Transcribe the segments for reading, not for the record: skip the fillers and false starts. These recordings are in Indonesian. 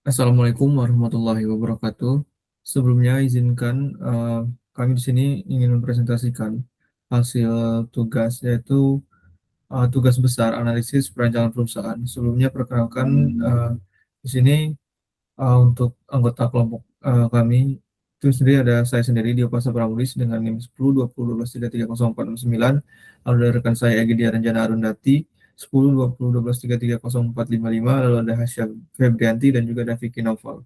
Assalamualaikum warahmatullahi wabarakatuh. Sebelumnya izinkan kami di sini ingin mempresentasikan hasil tugas yaitu tugas besar analisis perancangan perusahaan. Sebelumnya perkenalkan di sini untuk anggota kelompok kami itu sendiri ada saya sendiri Diopasa Pramudis dengan NIM 10 20 12 33 04 lalu ada rekan saya Egy Diaranjana Arundati 10 20 12 33 04 55, lalu ada Hasya Febrianti dan juga ada Vicky Noval.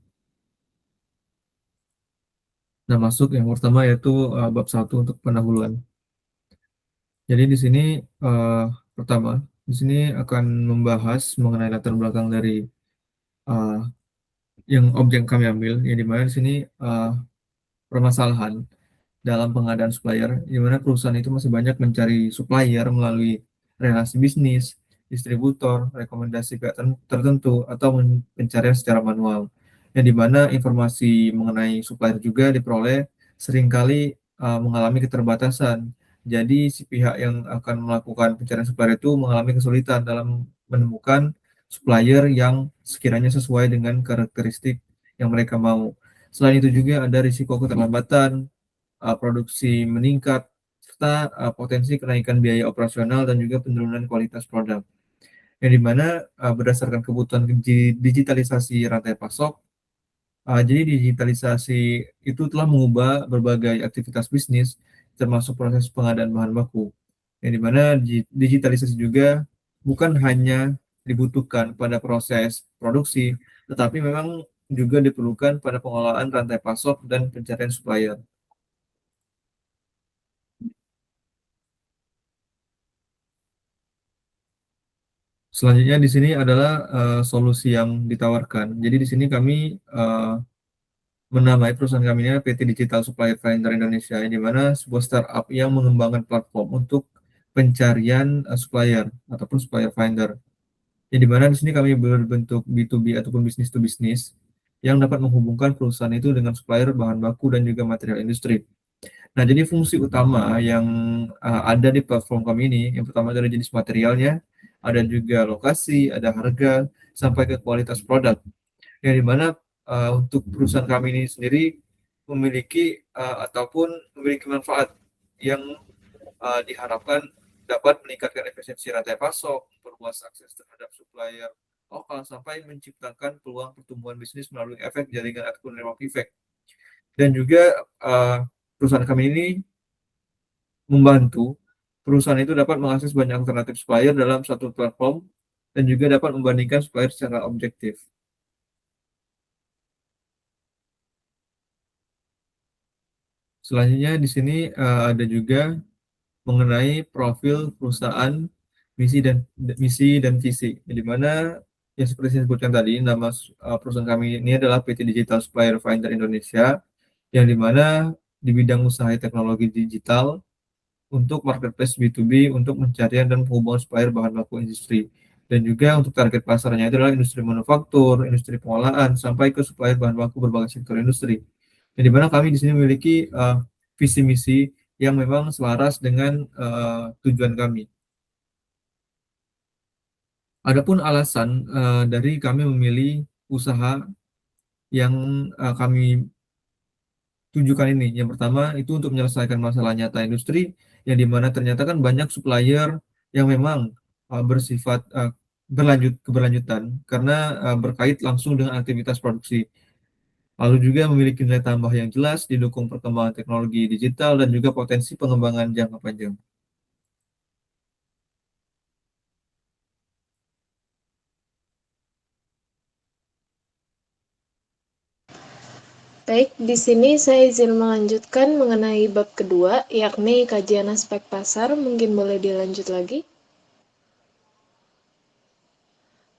Nah, masuk yang pertama yaitu bab 1 untuk pendahuluan. Jadi di sini eh, pertama, di sini akan membahas mengenai latar belakang dari eh, yang objek kami ambil, yang dimana di sini permasalahan dalam pengadaan supplier, di mana perusahaan itu masih banyak mencari supplier melalui relasi bisnis, distributor, rekomendasi pihak tertentu, atau pencarian secara manual. Yang di mana informasi mengenai supplier juga diperoleh seringkali mengalami keterbatasan. Jadi si pihak yang akan melakukan pencarian supplier itu mengalami kesulitan dalam menemukan supplier yang sekiranya sesuai dengan karakteristik yang mereka mau. Selain itu juga ada risiko keterlambatan, produksi meningkat, serta potensi kenaikan biaya operasional dan juga penurunan kualitas produk. Yang dimana berdasarkan kebutuhan digitalisasi rantai pasok, jadi digitalisasi itu telah mengubah berbagai aktivitas bisnis, termasuk proses pengadaan bahan baku. Yang dimana digitalisasi juga bukan hanya dibutuhkan pada proses produksi, tetapi memang juga diperlukan pada pengelolaan rantai pasok dan pencarian supplier. Selanjutnya di sini adalah solusi yang ditawarkan. Jadi di sini kami menamai perusahaan kami ini PT Digital Supplier Finder Indonesia, di mana sebuah startup yang mengembangkan platform untuk pencarian supplier ataupun supplier finder. Yang di mana di sini kami berbentuk B2B ataupun bisnis to bisnis yang dapat menghubungkan perusahaan itu dengan supplier bahan baku dan juga material industri. Nah, jadi fungsi utama yang ada di platform kami ini, yang pertama adalah jenis materialnya, ada juga lokasi, ada harga, sampai ke kualitas produk. Yang dimana untuk perusahaan kami ini sendiri memiliki ataupun memiliki manfaat yang diharapkan dapat meningkatkan efisiensi rantai pasok, memperluas akses terhadap supplier lokal, sampai menciptakan peluang pertumbuhan bisnis melalui efek jaringan ataupun network effect. Dan juga perusahaan kami ini membantu perusahaan itu dapat mengakses banyak alternatif supplier dalam satu platform dan juga dapat membandingkan supplier secara objektif. Selanjutnya di sini ada juga mengenai profil perusahaan, misi dan visi. Di mana yang seperti saya sebutkan tadi, nama perusahaan kami ini adalah PT Digital Supplier Finder Indonesia, yang di mana di bidang usaha teknologi digital untuk marketplace B2B untuk pencarian dan penghubungan supplier bahan baku industri. Dan juga untuk target pasarnya itu adalah industri manufaktur, industri pengolahan, sampai ke supplier bahan baku berbagai sektor industri. Yang dimana kami di sini memiliki visi misi yang memang selaras dengan tujuan kami. Adapun alasan dari kami memilih usaha yang kami tujukan ini, yang pertama itu untuk menyelesaikan masalah nyata industri, yang dimana ternyata kan banyak supplier yang memang bersifat keberlanjutan karena berkait langsung dengan aktivitas produksi. Lalu juga memiliki nilai tambah yang jelas, didukung perkembangan teknologi digital dan juga potensi pengembangan jangka panjang. Baik, di sini saya izin melanjutkan mengenai bab kedua, yakni kajian aspek pasar. Mungkin boleh dilanjut lagi?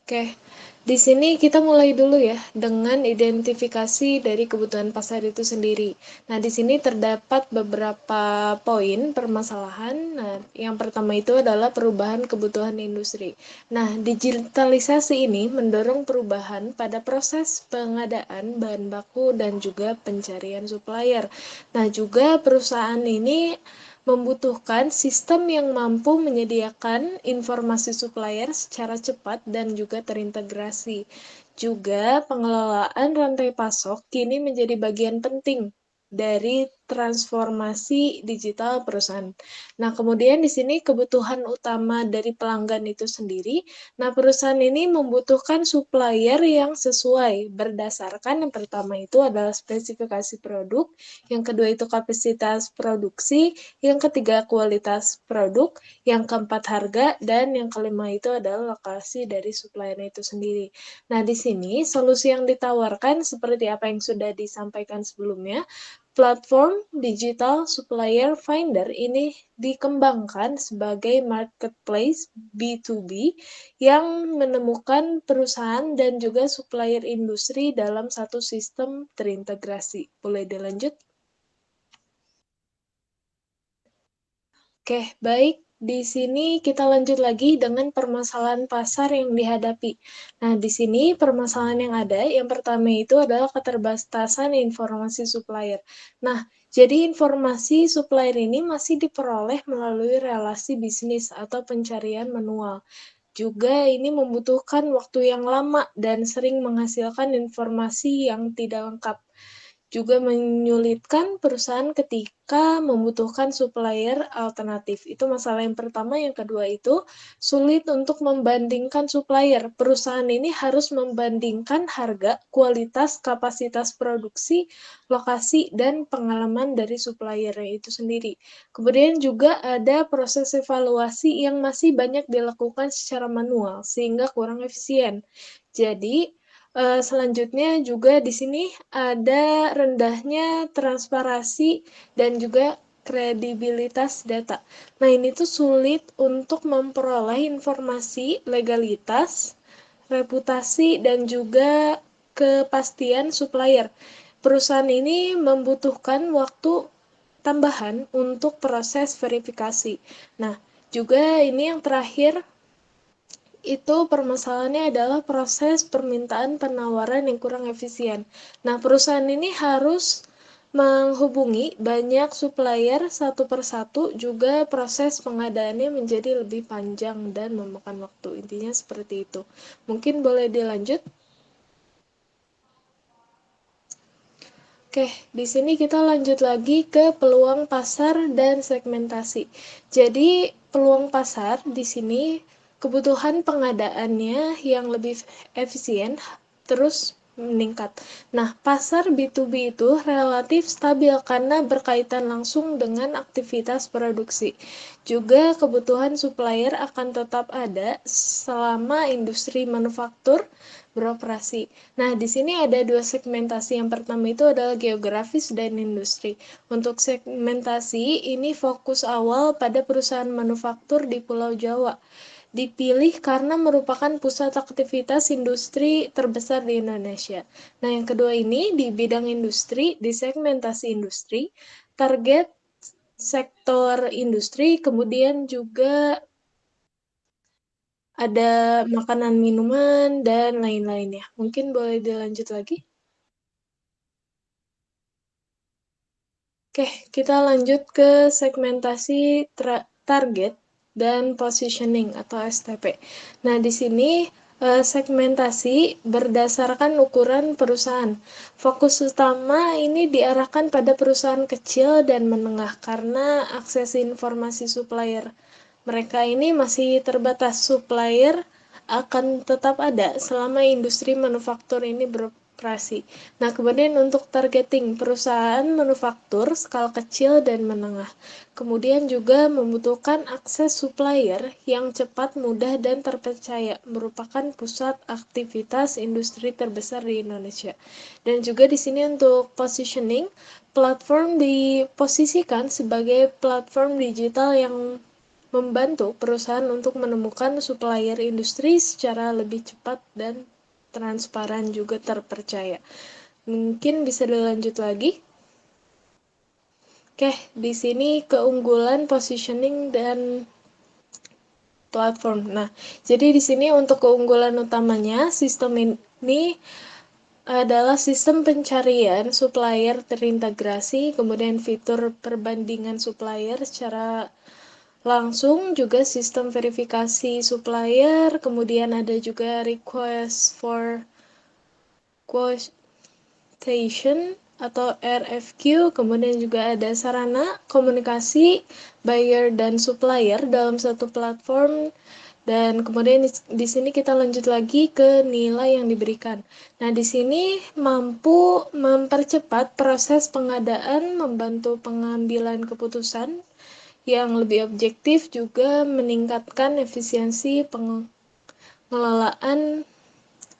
Oke, di sini kita mulai dulu ya dengan identifikasi dari kebutuhan pasar itu sendiri. Nah, di sini terdapat beberapa poin permasalahan. Nah, yang pertama itu adalah perubahan kebutuhan industri. Nah, digitalisasi ini mendorong perubahan pada proses pengadaan bahan baku dan juga pencarian supplier. Nah, juga perusahaan ini membutuhkan sistem yang mampu menyediakan informasi supplier secara cepat dan juga terintegrasi. Juga pengelolaan rantai pasok kini menjadi bagian penting dari transformasi digital perusahaan. Nah, kemudian di sini kebutuhan utama dari pelanggan itu sendiri. Nah, perusahaan ini membutuhkan supplier yang sesuai berdasarkan yang pertama itu adalah spesifikasi produk, yang kedua itu kapasitas produksi, yang ketiga kualitas produk, yang keempat harga, dan yang kelima itu adalah lokasi dari supplier itu sendiri. Nah, di sini solusi yang ditawarkan seperti apa yang sudah disampaikan sebelumnya, platform digital supplier finder ini dikembangkan sebagai marketplace B2B yang menemukan perusahaan dan juga supplier industri dalam satu sistem terintegrasi. Boleh dilanjut? Oke, baik. Di sini kita lanjut lagi dengan permasalahan pasar yang dihadapi. Nah, di sini permasalahan yang ada, yang pertama itu adalah keterbatasan informasi supplier. Nah, jadi informasi supplier ini masih diperoleh melalui relasi bisnis atau pencarian manual. Juga ini membutuhkan waktu yang lama dan sering menghasilkan informasi yang tidak lengkap. Juga menyulitkan perusahaan ketika membutuhkan supplier alternatif. Itu masalah yang pertama. Yang kedua itu sulit untuk membandingkan supplier. Perusahaan ini harus membandingkan harga, kualitas, kapasitas produksi, lokasi, dan pengalaman dari supplier itu sendiri. Kemudian juga ada proses evaluasi yang masih banyak dilakukan secara manual sehingga kurang efisien. Jadi, selanjutnya juga di sini ada rendahnya transparansi dan juga kredibilitas data. Nah, ini tuh sulit untuk memperoleh informasi legalitas, reputasi, dan juga kepastian supplier. Perusahaan ini membutuhkan waktu tambahan untuk proses verifikasi. Nah, juga ini yang terakhir itu permasalahannya adalah proses permintaan penawaran yang kurang efisien. Nah, perusahaan ini harus menghubungi banyak supplier satu persatu, juga proses pengadaannya menjadi lebih panjang dan memakan waktu. Intinya seperti itu. Mungkin boleh dilanjut? Oke, di sini kita lanjut lagi ke peluang pasar dan segmentasi. Jadi, peluang pasar di sini kebutuhan pengadaannya yang lebih efisien terus meningkat. Nah, pasar B2B itu relatif stabil karena berkaitan langsung dengan aktivitas produksi. Juga kebutuhan supplier akan tetap ada selama industri manufaktur beroperasi. Nah, di sini ada dua segmentasi. Yang pertama itu adalah geografis dan industri. Untuk segmentasi, ini fokus awal pada perusahaan manufaktur di Pulau Jawa. Dipilih karena merupakan pusat aktivitas industri terbesar di Indonesia. Nah, yang kedua ini di bidang industri, di segmentasi industri, target sektor industri, kemudian juga ada makanan, minuman, dan lain-lainnya. Mungkin boleh dilanjut lagi? Oke, kita lanjut ke segmentasi target dan positioning atau STP. Nah, di sini segmentasi berdasarkan ukuran perusahaan. Fokus utama ini diarahkan pada perusahaan kecil dan menengah karena akses informasi supplier mereka ini masih terbatas. Supplier akan tetap ada selama industri manufaktur ini beroperasi. Nah, kemudian untuk targeting perusahaan manufaktur skala kecil dan menengah. Kemudian juga membutuhkan akses supplier yang cepat, mudah, dan terpercaya, merupakan pusat aktivitas industri terbesar di Indonesia. Dan juga di sini untuk positioning, platform diposisikan sebagai platform digital yang membantu perusahaan untuk menemukan supplier industri secara lebih cepat dan transparan juga terpercaya. Mungkin bisa dilanjut lagi. Oke, di sini keunggulan positioning dan platform. Nah, jadi di sini untuk keunggulan utamanya, sistem ini adalah sistem pencarian supplier terintegrasi, kemudian fitur perbandingan supplier secara langsung, juga sistem verifikasi supplier, kemudian ada juga request for quotation atau RFQ, kemudian juga ada sarana komunikasi buyer dan supplier dalam satu platform, dan kemudian di sini kita lanjut lagi ke nilai yang diberikan. Nah, di sini mampu mempercepat proses pengadaan, membantu pengambilan keputusan yang lebih objektif, juga meningkatkan efisiensi pengelolaan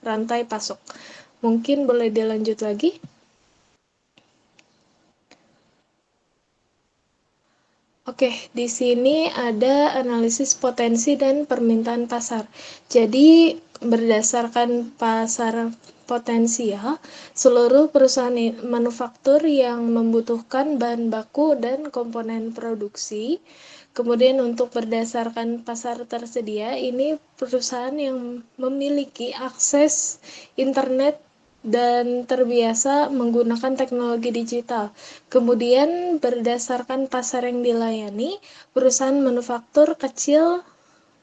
rantai pasok. Mungkin boleh dilanjut lagi. Oke, di sini ada analisis potensi dan permintaan pasar. Jadi, berdasarkan pasar potensial, seluruh perusahaan manufaktur yang membutuhkan bahan baku dan komponen produksi. Kemudian untuk berdasarkan pasar tersedia, ini perusahaan yang memiliki akses internet dan terbiasa menggunakan teknologi digital. Kemudian berdasarkan pasar yang dilayani, perusahaan manufaktur kecil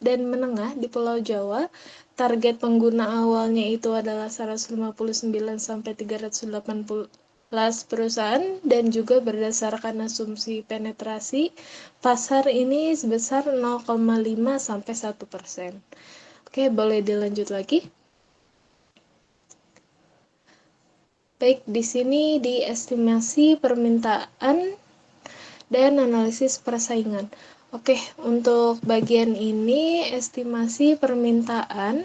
dan menengah di Pulau Jawa, target pengguna awalnya itu adalah 159 sampai 318 perusahaan, dan juga berdasarkan asumsi penetrasi pasar ini sebesar 0,5 sampai 1%. Oke, boleh dilanjut lagi. Baik, di sini diestimasi permintaan dan analisis persaingan. Oke, untuk bagian ini estimasi permintaan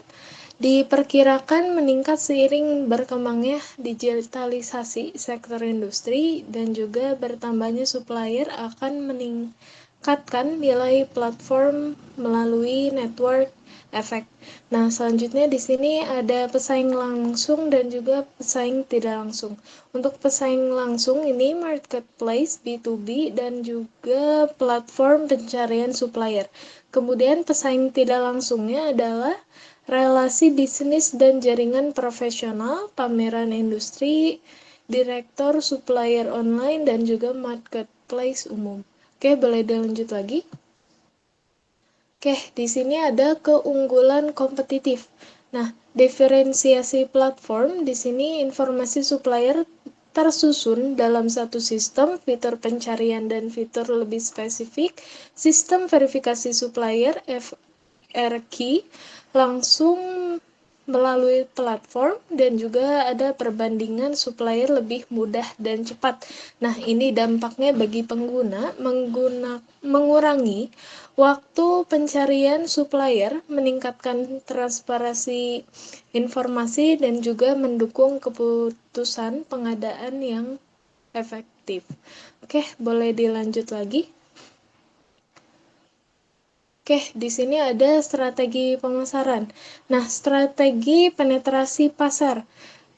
diperkirakan meningkat seiring berkembangnya digitalisasi sektor industri dan juga bertambahnya supplier akan meningkatkan nilai platform melalui network effect. Nah, selanjutnya di sini ada pesaing langsung dan juga pesaing tidak langsung. Untuk pesaing langsung ini marketplace B2B dan juga platform pencarian supplier. Kemudian pesaing tidak langsungnya adalah relasi bisnis dan jaringan profesional, pameran industri, direktur supplier online, dan juga marketplace umum. Oke, boleh dilanjut lagi. Oke, di sini ada keunggulan kompetitif. Nah, diferensiasi platform, di sini informasi supplier tersusun dalam satu sistem, fitur pencarian dan fitur lebih spesifik, sistem verifikasi supplier, FRQ, langsung melalui platform, dan juga ada perbandingan supplier lebih mudah dan cepat. Nah, ini dampaknya bagi pengguna mengurangi waktu pencarian supplier, meningkatkan transparansi informasi, dan juga mendukung keputusan pengadaan yang efektif. Oke, boleh dilanjut lagi. Oke, di sini ada strategi pemasaran. Nah, strategi penetrasi pasar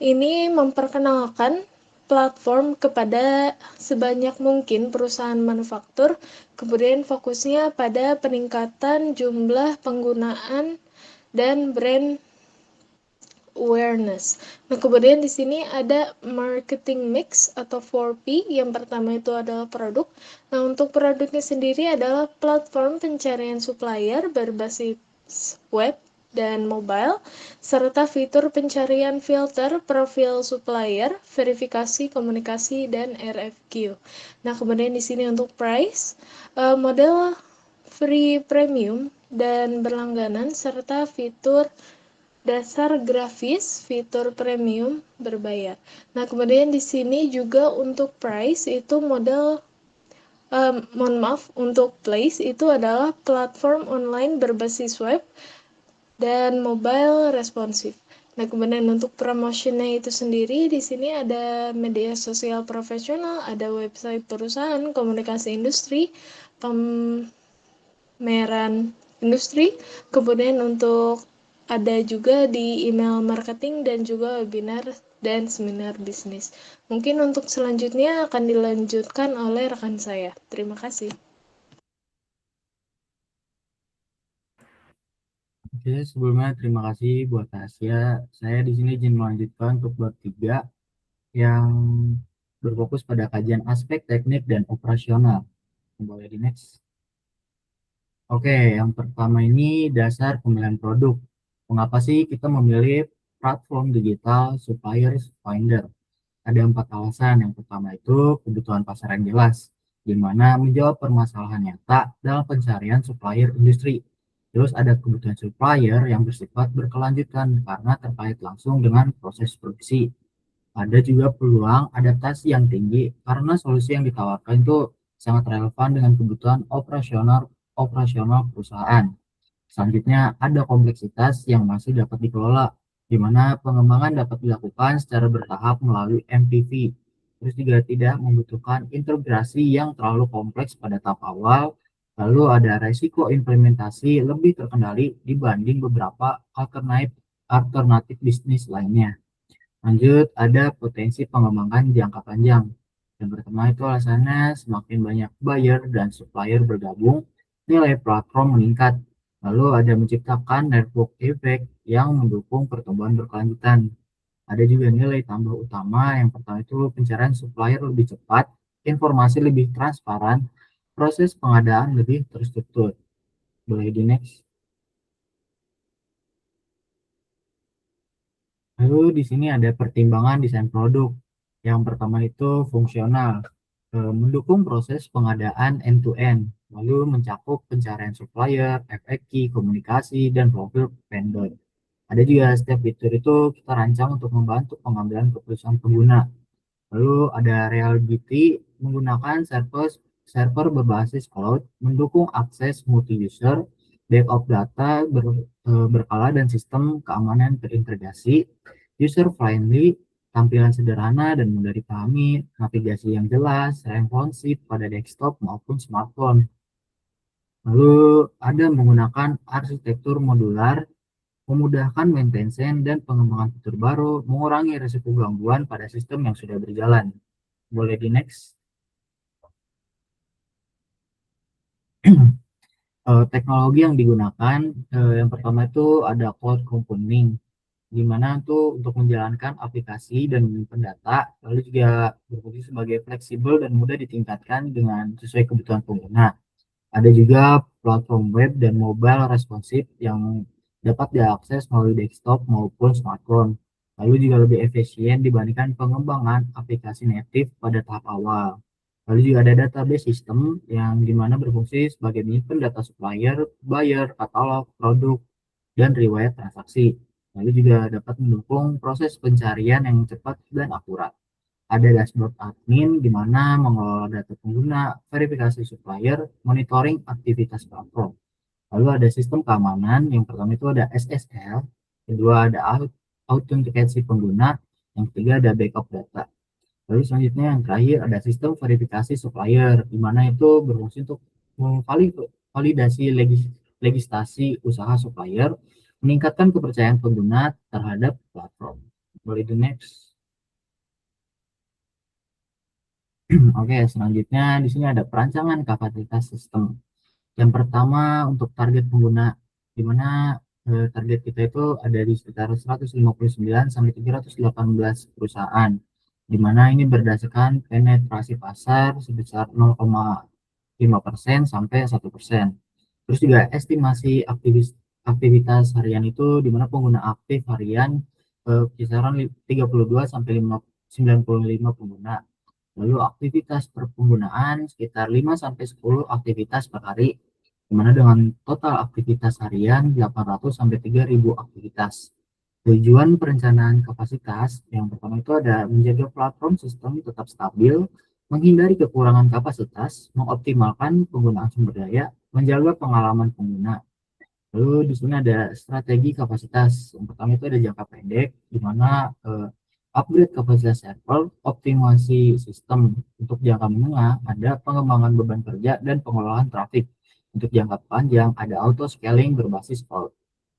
ini memperkenalkan platform kepada sebanyak mungkin perusahaan manufaktur, kemudian fokusnya pada peningkatan jumlah penggunaan dan brand awareness. Nah, kemudian di sini ada marketing mix atau 4P. Yang pertama itu adalah produk. Nah, untuk produknya sendiri adalah platform pencarian supplier berbasis web dan mobile, serta fitur pencarian filter profil supplier, verifikasi komunikasi, dan RFQ. Nah, kemudian di sini untuk price, model free premium dan berlangganan, serta fitur dasar grafis, fitur premium berbayar. Nah, kemudian di sini juga untuk price itu model mohon maaf, untuk place itu adalah platform online berbasis web dan mobile responsif. Nah, kemudian untuk promotionnya itu sendiri, di sini ada media sosial profesional, ada website perusahaan, komunikasi industri, pameran industri, kemudian untuk ada juga di email marketing dan juga webinar dan seminar bisnis. Mungkin untuk selanjutnya akan dilanjutkan oleh rekan saya. Terima kasih. Oke, sebelumnya terima kasih buat Asia. Saya di sini izin melanjutkan untuk bab 3 yang berfokus pada kajian aspek teknik dan operasional. Boleh di next. Oke, yang pertama ini dasar pemilihan produk. Mengapa sih kita memilih platform digital suppliers finder. Ada 4 alasan. Yang pertama itu kebutuhan pasar yang jelas, di mana menjawab permasalahan nyata dalam pencarian supplier industri. Terus ada kebutuhan supplier yang bersifat berkelanjutan karena terkait langsung dengan proses produksi. Ada juga peluang adaptasi yang tinggi karena solusi yang ditawarkan itu sangat relevan dengan kebutuhan operasional perusahaan. Selanjutnya, ada kompleksitas yang masih dapat dikelola, di mana pengembangan dapat dilakukan secara bertahap melalui MPV. Terus juga tidak membutuhkan integrasi yang terlalu kompleks pada tahap awal. Lalu ada resiko implementasi lebih terkendali dibanding beberapa alternatif bisnis lainnya. Lanjut, ada potensi pengembangan jangka panjang. Yang pertama itu alasannya semakin banyak buyer dan supplier bergabung, nilai platform meningkat. Lalu ada menciptakan network effect yang mendukung pertumbuhan berkelanjutan. Ada juga nilai tambah utama, yang pertama itu pencarian supplier lebih cepat, informasi lebih transparan, proses pengadaan lebih terstruktur. Boleh di next. Lalu di sini ada pertimbangan desain produk. Yang pertama itu fungsional, mendukung proses pengadaan end-to-end, lalu mencakup pencarian supplier, FAQ, komunikasi, dan profil vendor. Ada juga setiap fitur itu kita rancang untuk membantu pengambilan keputusan pengguna. Lalu ada reliability, menggunakan server berbasis cloud, mendukung akses multi-user, backup data berkala, dan sistem keamanan terintegrasi, user-friendly, tampilan sederhana dan mudah dipahami, navigasi yang jelas, responsif pada desktop maupun smartphone. Lalu ada menggunakan arsitektur modular, memudahkan maintenance dan pengembangan fitur baru, mengurangi risiko gangguan pada sistem yang sudah berjalan. Boleh di next. Teknologi yang digunakan, yang pertama itu ada cloud computing, di mana tuh untuk menjalankan aplikasi dan menyimpan data, lalu juga berfungsi sebagai fleksibel dan mudah ditingkatkan dengan sesuai kebutuhan pengguna. Ada juga platform web dan mobile responsif yang dapat diakses melalui desktop maupun smartphone. Lalu juga lebih efisien dibandingkan pengembangan aplikasi native pada tahap awal. Lalu juga ada database system yang dimana berfungsi sebagai menyimpan data supplier, buyer, katalog, produk, dan riwayat transaksi. Lalu juga dapat mendukung proses pencarian yang cepat dan akurat. Ada dashboard admin di mana mengelola data pengguna, verifikasi supplier, monitoring aktivitas platform. Lalu ada sistem keamanan, yang pertama itu ada SSL, kedua ada autentikasi pengguna, yang ketiga ada backup data. Lalu selanjutnya yang terakhir ada sistem verifikasi supplier, di mana itu berfungsi untuk memvalidasi legislasi usaha supplier, meningkatkan kepercayaan pengguna terhadap platform. Boleh di next. Oke, selanjutnya di sini ada perancangan kapasitas sistem. Yang pertama untuk target pengguna, di mana target kita itu ada di sekitar 159 sampai 318 perusahaan, di mana ini berdasarkan penetrasi pasar sebesar 0,5% sampai 1%. Terus juga estimasi aktivitas harian itu, di mana pengguna aktif harian kisaran 32 sampai 95 pengguna. Lalu aktivitas perpenggunaan sekitar 5 sampai 10 aktivitas per hari, di mana dengan total aktivitas harian 800 sampai 3000 aktivitas. Tujuan perencanaan kapasitas yang pertama itu ada menjaga platform sistem tetap stabil, menghindari kekurangan kapasitas, mengoptimalkan penggunaan sumber daya, menjaga pengalaman pengguna. Lalu di sini ada strategi kapasitas. Yang pertama itu ada jangka pendek, di mana upgrade kapasitas server, optimasi sistem. Untuk jangka menengah ada pengembangan beban kerja dan pengelolaan trafik. Untuk jangka panjang ada auto scaling berbasis cloud.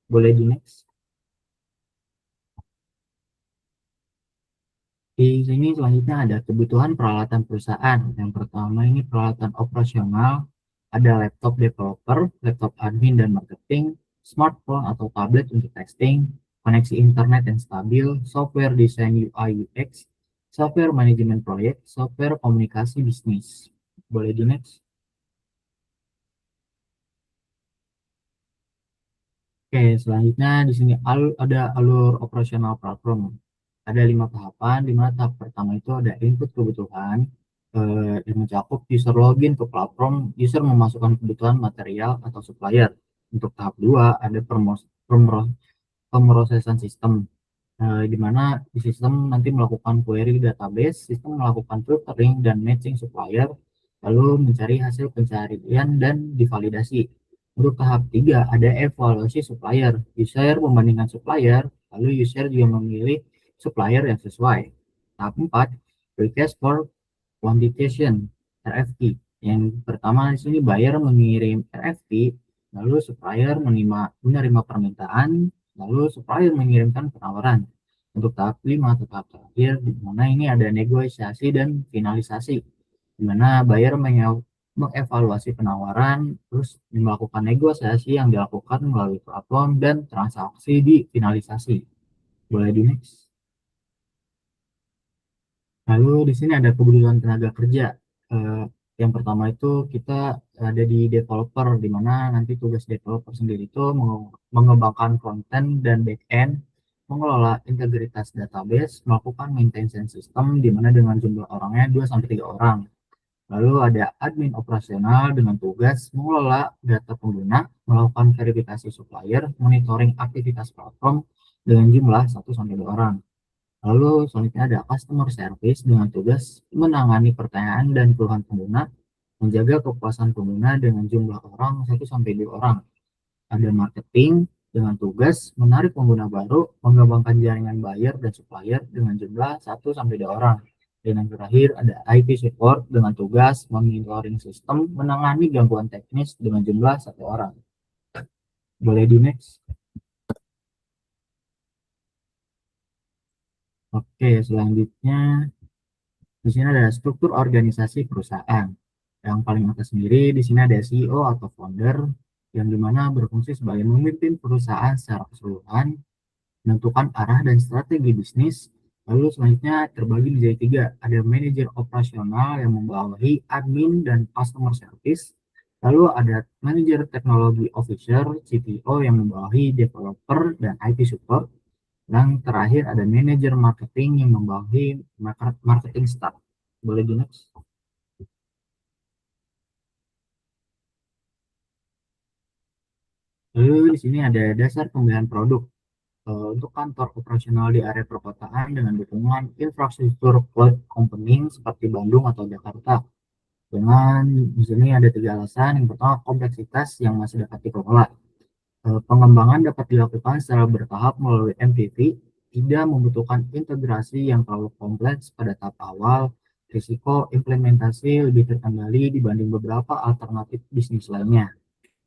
Boleh di next. Di sini selanjutnya ada kebutuhan peralatan perusahaan. Yang pertama ini peralatan operasional, ada laptop developer, laptop admin dan marketing, smartphone atau tablet untuk testing, koneksi internet yang stabil, software desain UI UX, software manajemen proyek, software komunikasi bisnis. Boleh di next. Oke, selanjutnya di sini ada alur operasional platform. Ada 5 tahapan, di mana tahap pertama itu ada input kebutuhan, yang mencakup user login ke platform, user memasukkan kebutuhan material atau supplier. Untuk tahap 2 ada pemrosesan sistem, di mana di sistem nanti melakukan query database, sistem melakukan filtering dan matching supplier, lalu mencari hasil pencarian dan divalidasi. Untuk tahap 3 ada evaluasi supplier. User membandingkan supplier, lalu user juga memilih supplier yang sesuai. Tahap 4 request for quantitation RFQ. Yang pertama di sini buyer mengirim RFQ, lalu supplier menerima permintaan, lalu supplier mengirimkan penawaran. Untuk tahap 5 atau tahap terakhir, di mana ini ada negosiasi dan finalisasi, di mana buyer mengevaluasi penawaran, terus melakukan negosiasi yang dilakukan melalui platform dan transaksi di finalisasi. Boleh di next. Lalu di sini ada kebutuhan tenaga kerja. Eh, yang pertama itu kita ada di developer, di mana nanti tugas developer sendiri itu mengembangkan konten dan back-end, mengelola integritas database, melakukan maintenance system, di mana dengan jumlah orangnya 2-3 orang. Lalu ada admin operasional dengan tugas mengelola data pengguna, melakukan verifikasi supplier, monitoring aktivitas platform dengan jumlah 1-2 orang. Lalu selanjutnya ada customer service dengan tugas menangani pertanyaan dan keluhan pengguna, menjaga kepuasan pengguna dengan jumlah orang 1-2 orang. Ada marketing dengan tugas menarik pengguna baru, mengembangkan jaringan buyer dan supplier dengan jumlah 1-2 orang. Dan yang terakhir ada IT support dengan tugas monitoring sistem, menangani gangguan teknis dengan jumlah 1 orang. Boleh di next. Oke, selanjutnya di sini ada struktur organisasi perusahaan. Yang paling atas sendiri di sini ada CEO atau founder, yang dimana berfungsi sebagai memimpin perusahaan secara keseluruhan, menentukan arah dan strategi bisnis. Lalu selanjutnya terbagi menjadi 3. Ada manajer operasional yang membawahi admin dan customer service. Lalu ada manajer teknologi officer, CTO, yang membawahi developer dan IT support. Dan terakhir ada manajer marketing yang membawahi marketing staff. Boleh di next. Lalu di sini ada dasar pemilihan produk. Untuk kantor operasional di area perkotaan dengan dukungan infrastruktur cloud computing seperti Bandung atau Jakarta. Dengan di sini ada 3 alasan. Yang pertama, kompleksitas yang masih dapat dikelola. Pengembangan dapat dilakukan secara bertahap melalui MVP, tidak membutuhkan integrasi yang terlalu kompleks pada tahap awal. Risiko implementasi lebih terkendali dibanding beberapa alternatif bisnis lainnya.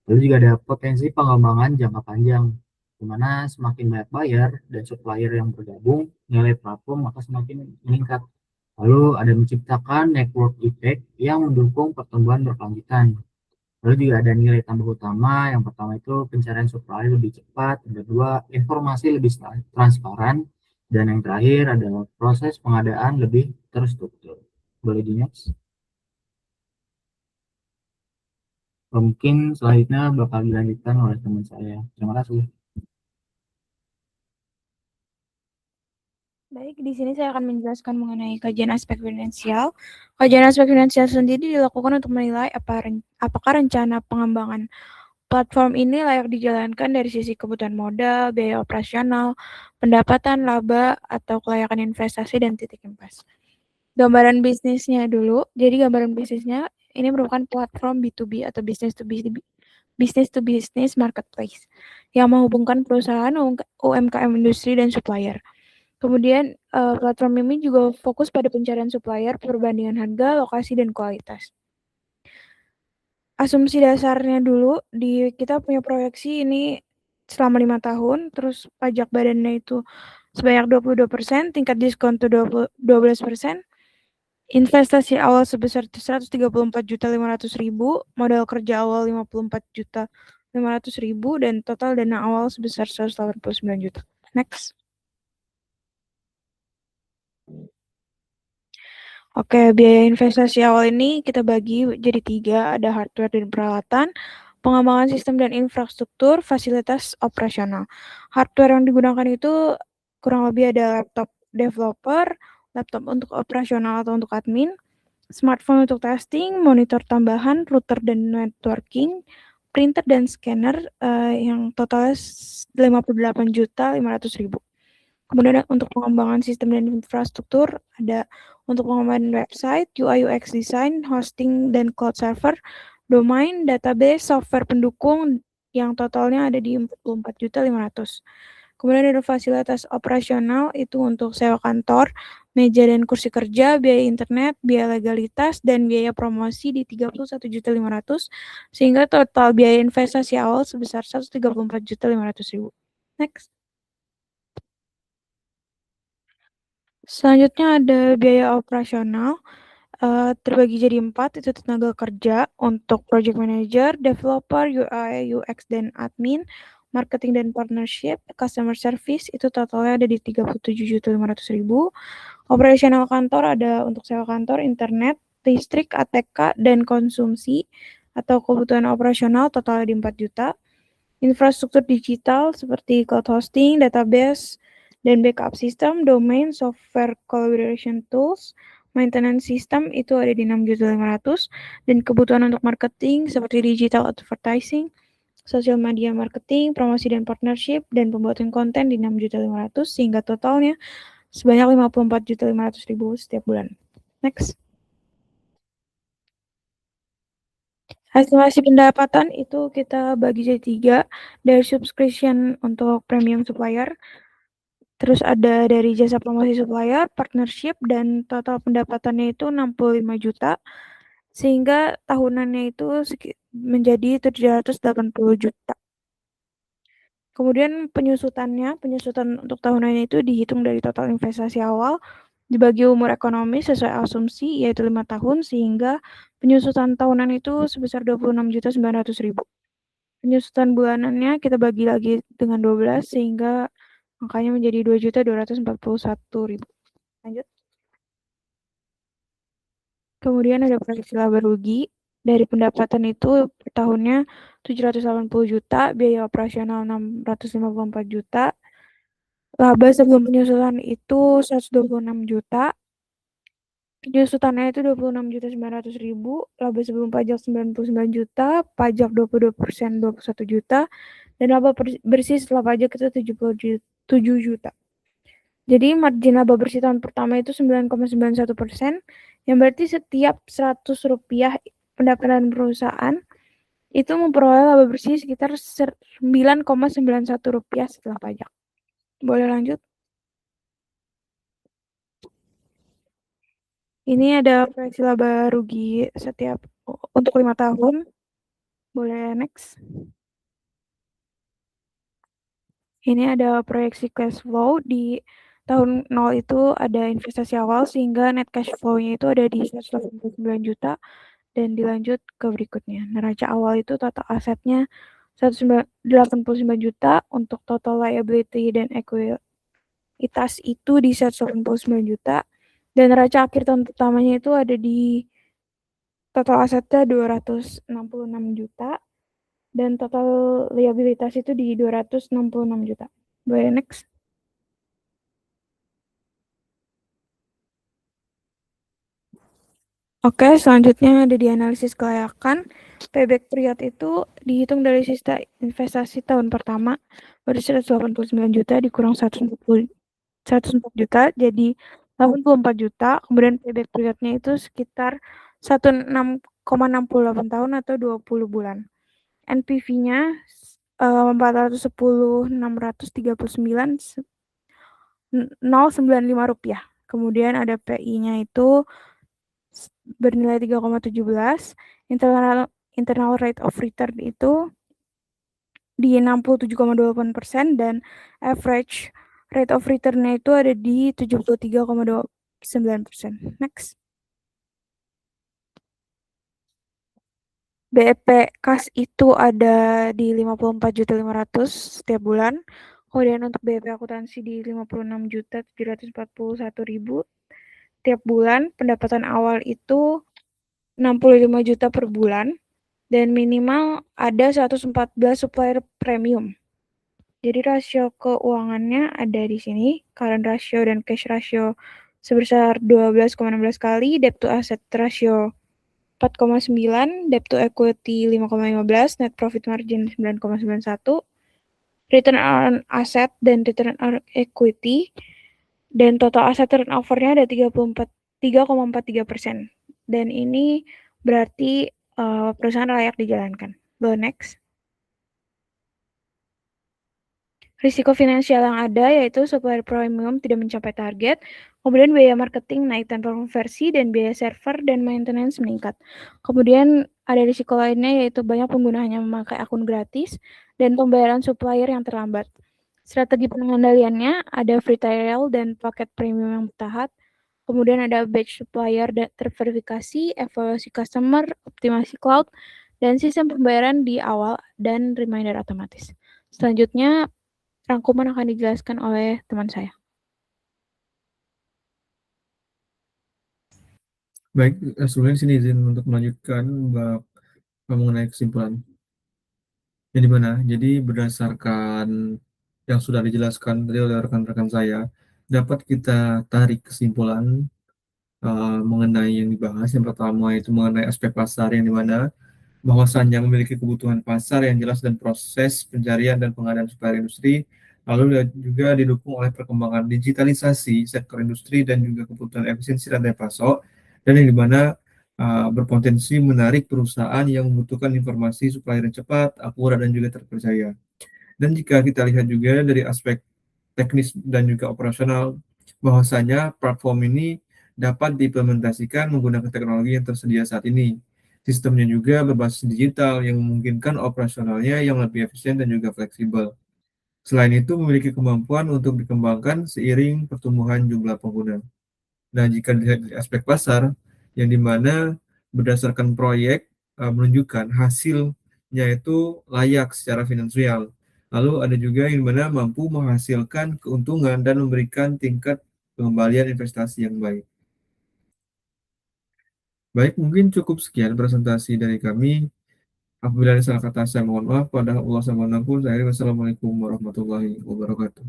Lalu juga ada potensi pengembangan jangka panjang, di mana semakin banyak buyer dan supplier yang bergabung, nilai platform maka semakin meningkat. Lalu ada menciptakan network effect yang mendukung pertumbuhan berkelanjutan. Lalu juga ada nilai tambah utama, yang pertama itu pencarian supply lebih cepat, yang kedua informasi lebih transparan, dan yang terakhir adalah proses pengadaan lebih terstruktur. Boleh di next. Mungkin selanjutnya bakal dilanjutkan oleh teman saya. Terima kasih. Baik, di sini saya akan menjelaskan mengenai kajian aspek finansial. Kajian aspek finansial sendiri dilakukan untuk menilai apakah rencana pengembangan platform ini layak dijalankan dari sisi kebutuhan modal, biaya operasional, pendapatan, laba, atau kelayakan investasi dan titik impas. Gambaran bisnisnya dulu. Jadi gambaran bisnisnya ini merupakan platform B2B atau business to business marketplace yang menghubungkan perusahaan UMKM industri dan supplier. Kemudian platform ini juga fokus pada pencarian supplier, perbandingan harga, lokasi, dan kualitas. Asumsi dasarnya dulu, kita punya proyeksi ini selama 5 tahun, terus pajak badannya itu sebanyak 22%, tingkat diskon tuh 12%, investasi awal sebesar 134.500.000, modal kerja awal 54.500.000, dan total dana awal sebesar 189 juta. Next. Oke, biaya investasi awal ini kita bagi jadi 3, ada hardware dan peralatan, pengembangan sistem dan infrastruktur, fasilitas operasional. Hardware yang digunakan itu kurang lebih ada laptop developer, laptop untuk operasional atau untuk admin, smartphone untuk testing, monitor tambahan, router dan networking, printer dan scanner yang totalnya 58.500.000. Kemudian untuk pengembangan sistem dan infrastruktur ada untuk pengembangan website, UI UX design, hosting dan cloud server, domain, database, software pendukung yang totalnya ada di 44.500.000. Kemudian ada fasilitas operasional itu untuk sewa kantor, meja dan kursi kerja, biaya internet, biaya legalitas, dan biaya promosi di 31.500.000 sehingga total biaya investasi awal sebesar 134.500.000. Next. Selanjutnya ada biaya operasional, terbagi jadi 4, itu tenaga kerja untuk project manager, developer, UI, UX, dan admin, marketing dan partnership, customer service, itu totalnya ada di 37.500.000. Operasional kantor ada untuk sewa kantor, internet, listrik, ATK, dan konsumsi atau kebutuhan operasional totalnya di 4 juta. Infrastruktur digital seperti cloud hosting, database, dan backup system, domain, software collaboration tools, maintenance system itu ada di 6.500.000 dan kebutuhan untuk marketing seperti digital advertising, social media marketing, promosi dan partnership, dan pembuatan konten di 6.500.000 sehingga totalnya sebanyak 54.500.000 setiap bulan. Next. Estimasi pendapatan itu kita bagi jadi 3 dari subscription untuk premium supplier, terus ada dari jasa promosi supplier, partnership, dan total pendapatannya itu 65 juta, sehingga tahunannya itu menjadi 780 juta. Kemudian penyusutan untuk tahunannya itu dihitung dari total investasi awal, dibagi umur ekonomi sesuai asumsi, yaitu 5 tahun, sehingga penyusutan tahunan itu sebesar 26.900.000. Penyusutan bulanannya kita bagi lagi dengan 12 sehingga angkanya menjadi 2.241.000. Lanjut. Kemudian ada proyeksi laba rugi. Dari pendapatan itu per tahunnya 780 juta, biaya operasional 654 juta. Laba sebelum penyusutan itu 126 juta. Penyusutannya itu 26.900.000, laba sebelum pajak 99 juta, pajak 22% 21 juta, dan laba bersih setelah pajak itu 77 juta. Jadi margin laba bersih tahun pertama itu 9,91%, yang berarti setiap 100 rupiah pendapatan perusahaan itu memperoleh laba bersih sekitar 9,91 rupiah setelah pajak. Boleh lanjut? Ini ada proyeksi laba rugi setiap untuk 5 tahun. Boleh next. Ini ada proyeksi cash flow di tahun 0 itu ada investasi awal sehingga net cash flow-nya itu ada di 189 juta dan dilanjut ke berikutnya. Neraca awal itu total asetnya 189 juta, untuk total liability dan ekuitas itu di 189 juta, dan neraca akhir tahun pertamanya itu ada di total asetnya 266 juta, dan total liabilitas itu di 266 juta. Boleh next. Oke, selanjutnya ada di analisis kelayakan. Payback period itu dihitung dari sisa investasi tahun pertama, berarti 189 juta dikurang 104 juta, jadi 84 juta. Kemudian payback periodnya itu sekitar 16,68 tahun atau 20 bulan. NPV-nya 410.639,095 rupiah. Kemudian ada PI-nya itu bernilai 3,17. Internal rate of return itu di 67,28% dan average rate of return-nya itu ada di 73,29%. Next. BEP kas itu ada di 54.500.000 setiap bulan. Kemudian untuk BEP akuntansi di 56.741.000 tiap bulan. Pendapatan awal itu 65 juta per bulan. dan minimal ada 114 supplier premium. Jadi rasio keuangannya ada di sini, current ratio dan cash ratio sebesar 12,16 kali, debt to asset ratio 4,9, debt to equity 5,15, net profit margin 9,91, return on asset dan return on equity, dan total aset turnover-nya ada 3,43%. Dan ini berarti perusahaan layak dijalankan. Go next. Risiko finansial yang ada yaitu supplier premium tidak mencapai target, kemudian biaya marketing naik tanpa konversi, dan biaya server dan maintenance meningkat. Kemudian ada risiko lainnya yaitu banyak pengguna hanya memakai akun gratis dan pembayaran supplier yang terlambat. Strategi pengendaliannya ada free trial dan paket premium yang bertahap, kemudian ada batch supplier terverifikasi, evaluasi customer, optimasi cloud, dan sistem pembayaran di awal dan reminder otomatis. Selanjutnya, rangkuman akan dijelaskan oleh teman saya. Baik, sebelumnya sini izin untuk melanjutkan bab mengenai kesimpulan. Yang dimana, jadi berdasarkan yang sudah dijelaskan tadi oleh rekan-rekan saya, dapat kita tarik kesimpulan mengenai yang dibahas. Yang pertama itu mengenai aspek pasar, yang dimana bahwasannya memiliki kebutuhan pasar yang jelas dan proses pencarian dan pengadaan supplier industri, lalu juga didukung oleh perkembangan digitalisasi sektor industri dan juga kebutuhan efisiensi rantai pasok, dan yang dimana berpotensi menarik perusahaan yang membutuhkan informasi supplier yang cepat, akurat, dan juga terpercaya. Dan jika kita lihat juga dari aspek teknis dan juga operasional, bahwasanya platform ini dapat diimplementasikan menggunakan teknologi yang tersedia saat ini. Sistemnya juga berbasis digital yang memungkinkan operasionalnya yang lebih efisien dan juga fleksibel. Selain itu, memiliki kemampuan untuk dikembangkan seiring pertumbuhan jumlah pengguna. Nah, jika dilihat dari aspek pasar, yang dimana berdasarkan proyek menunjukkan hasilnya itu layak secara finansial. Lalu ada juga yang dimana mampu menghasilkan keuntungan dan memberikan tingkat pengembalian investasi yang baik. Baik, mungkin cukup sekian presentasi dari kami. Apabila ada salah kata, saya mohon maaf. Pada Allah subhanahu wa ta'ala, wassalamualaikum warahmatullahi wabarakatuh.